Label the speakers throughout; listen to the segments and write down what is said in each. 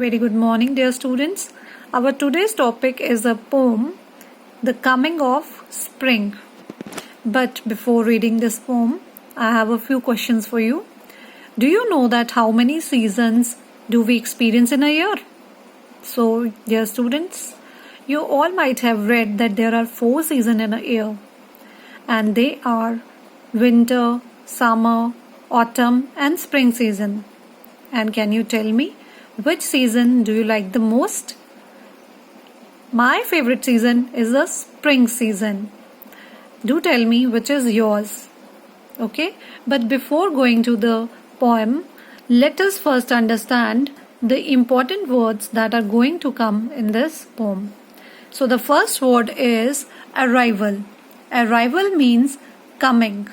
Speaker 1: Very good morning, dear students. Our today's topic is a poem, The Coming of Spring. But before reading this poem, I have a few questions for you. Do you know that how many seasons do we experience in a year? So, dear students, you all might have read that there are 4 seasons in a year, and they are winter, summer, autumn, and spring season. And can you tell me which season do you like the most? My favorite season is the spring season. Do tell me which is yours. Okay? But before going to the poem, let us first understand the important words that are going to come in this poem. So the first word is arrival. Arrival means coming.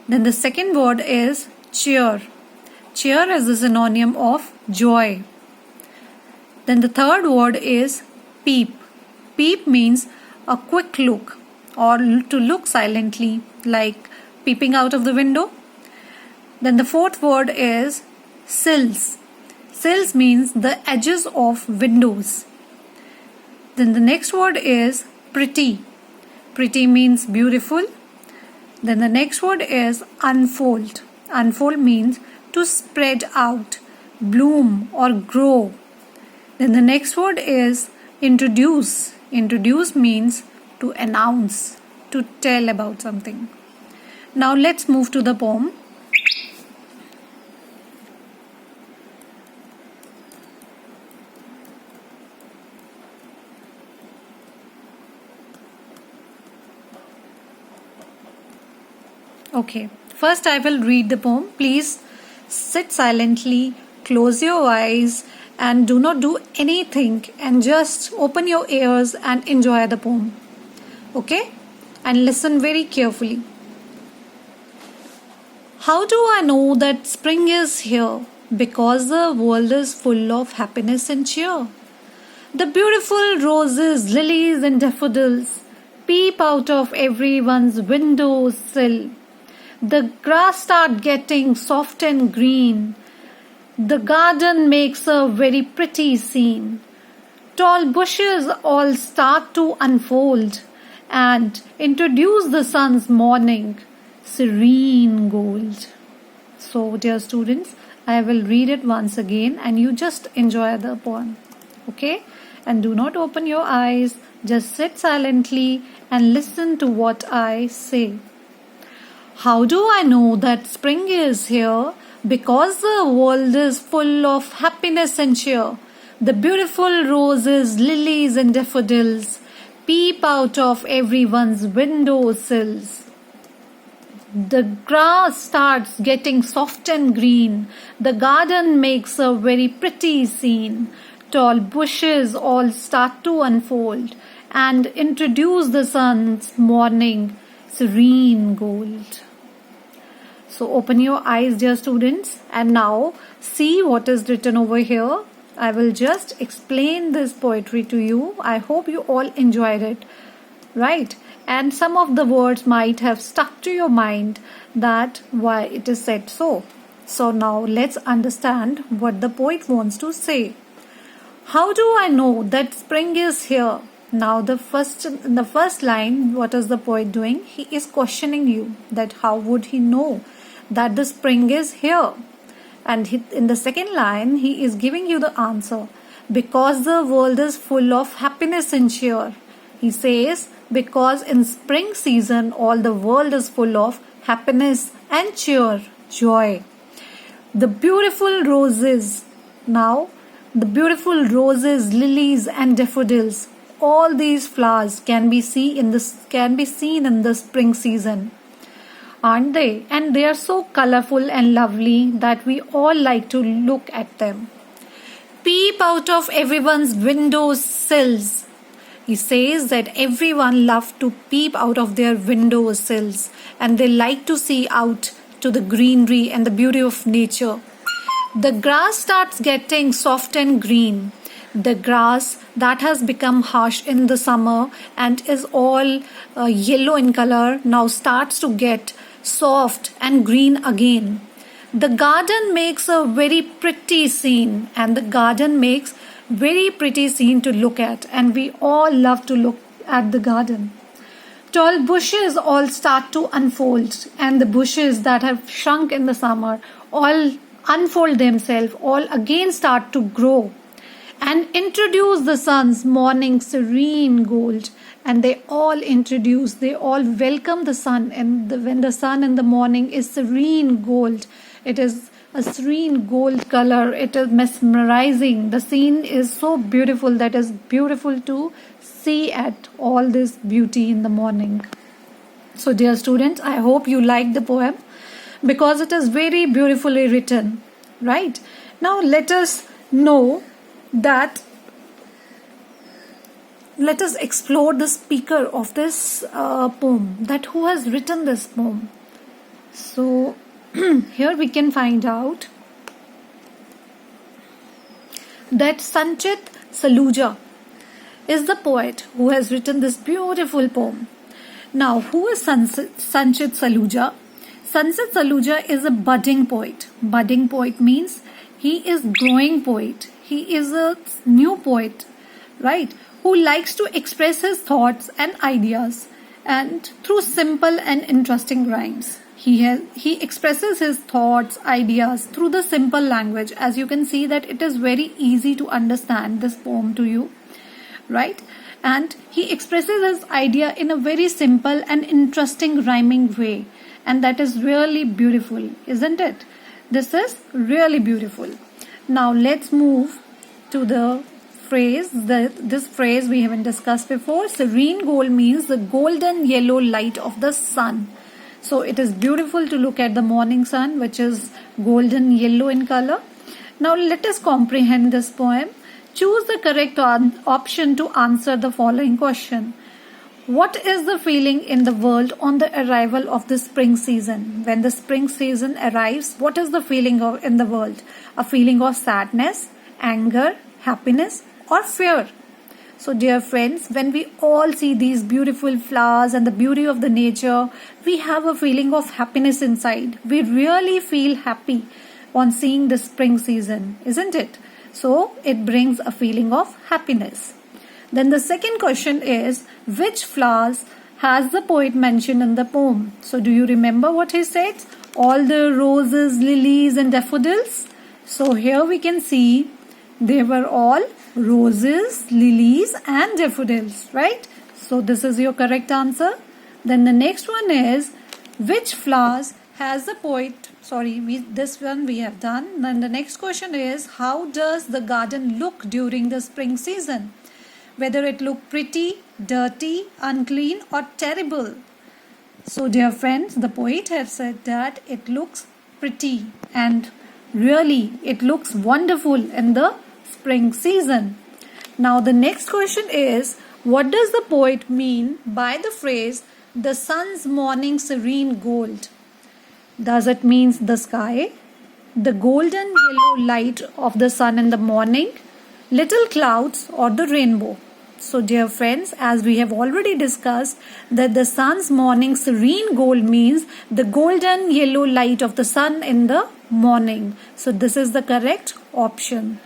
Speaker 1: Then the second word is cheer. Cheer is a synonym of joy. Then the third word is peep. Peep means a quick look or to look silently, like peeping out of the window. Then the fourth word is sills. Sills means the edges of windows. Then the next word is pretty. Pretty means beautiful. Then the next word is unfold. Unfold means to spread out, bloom or grow. Then the next word is introduce. Introduce means to announce, to tell about something. Now let's move to the poem. Okay, first I will read the poem. Please sit silently, close your eyes, and do not do anything, and just open your ears and enjoy the poem. Okay? And listen very carefully. How do I know that spring is here? Because the world is full of happiness and cheer. The beautiful roses, lilies, and daffodils peep out of everyone's window sill. The grass starts getting soft and green. The garden makes a very pretty scene. Tall bushes all start to unfold and introduce the sun's morning serene gold. So, dear students, I will read it once again and you just enjoy the poem. Okay? And do not open your eyes. Just sit silently and listen to what I say. How do I know that spring is here? Because the world is full of happiness and cheer. The beautiful roses, lilies, and daffodils peep out of everyone's window sills. The grass starts getting soft and green. The garden makes a very pretty scene. Tall bushes all start to unfold and introduce the sun's morning serene gold. So open your eyes, dear students, and now see what is written over here. I will just explain this poetry to you. I hope you all enjoyed it, right? And some of the words might have stuck to your mind that why it is said so. So now let's understand what the poet wants to say. How do I know that spring is here? Now in the first line, what is the poet doing? He is questioning you that how would he know that the spring is here? And in the second line, he is giving you the answer. Because the world is full of happiness and cheer. He says, because in spring season, all the world is full of happiness and cheer, joy. The beautiful roses. Now, the beautiful roses, lilies, and daffodils. All these flowers can be seen in the spring season. Aren't they? And they are so colorful and lovely that we all like to look at them. Peep out of everyone's window sills. He says that everyone loves to peep out of their window sills and they like to see out to the greenery and the beauty of nature. The grass starts getting soft and green. The grass that has become harsh in the summer and is all yellow in color now starts to get soft and green again. The garden makes a very pretty scene, and the garden makes very pretty scene to look at, and we all love to look at the garden. Tall bushes all start to unfold, and the bushes that have shrunk in the summer all unfold themselves, all again start to grow and introduce the sun's morning serene gold. And they all welcome the sun, and when the sun in the morning is serene gold, it is a serene gold color, it is mesmerizing. The scene is so beautiful, that is beautiful to see at all this beauty in the morning. So dear students, I hope you like the poem, because it is very beautifully written, right? Now let us explore the speaker of this poem, that who has written this poem. So here we can find out that Sanchit Saluja is the poet who has written this beautiful poem. Now, who is Sanchit Saluja? Sanchit Saluja is a budding poet. Budding poet means he is growing poet. He is a new poet, right? Who likes to express his thoughts and ideas, and through simple and interesting rhymes. He expresses his thoughts, ideas through the simple language. As you can see that it is very easy to understand this poem to you, right? And he expresses his idea in a very simple and interesting rhyming way. And that is really beautiful, isn't it? This is really beautiful. Now let's move to the phrase. This phrase we haven't discussed before. Serene gold means the golden yellow light of the sun. So it is beautiful to look at the morning sun, which is golden yellow in color. Now let us comprehend this poem. Choose the correct option to answer the following question. What is the feeling in the world on the arrival of the spring season? When the spring season arrives, what is the feeling in the world? A feeling of sadness, anger, happiness, or fear? So dear friends, when we all see these beautiful flowers and the beauty of the nature, we have a feeling of happiness inside. We really feel happy on seeing the spring season, isn't it? So it brings a feeling of happiness. Then the second question is, which flowers has the poet mentioned in the poem? So do you remember what he said? All the roses, lilies and daffodils. So here we can see they were all roses, lilies and daffodils, right? So this is your correct answer. Then the next one is, which flowers has the poet, this one we have done. Then the next question is, how does the garden look during the spring season? Whether it look pretty, dirty, unclean or terrible. So dear friends, the poet has said that it looks pretty, and really it looks wonderful in the spring season. Now the next question is, what does the poet mean by the phrase, the sun's morning serene gold? Does it mean the sky, the golden yellow light of the sun in the morning, little clouds or the rainbow? So dear friends, as we have already discussed, that the sun's morning serene gold means the golden yellow light of the sun in the morning. So this is the correct option.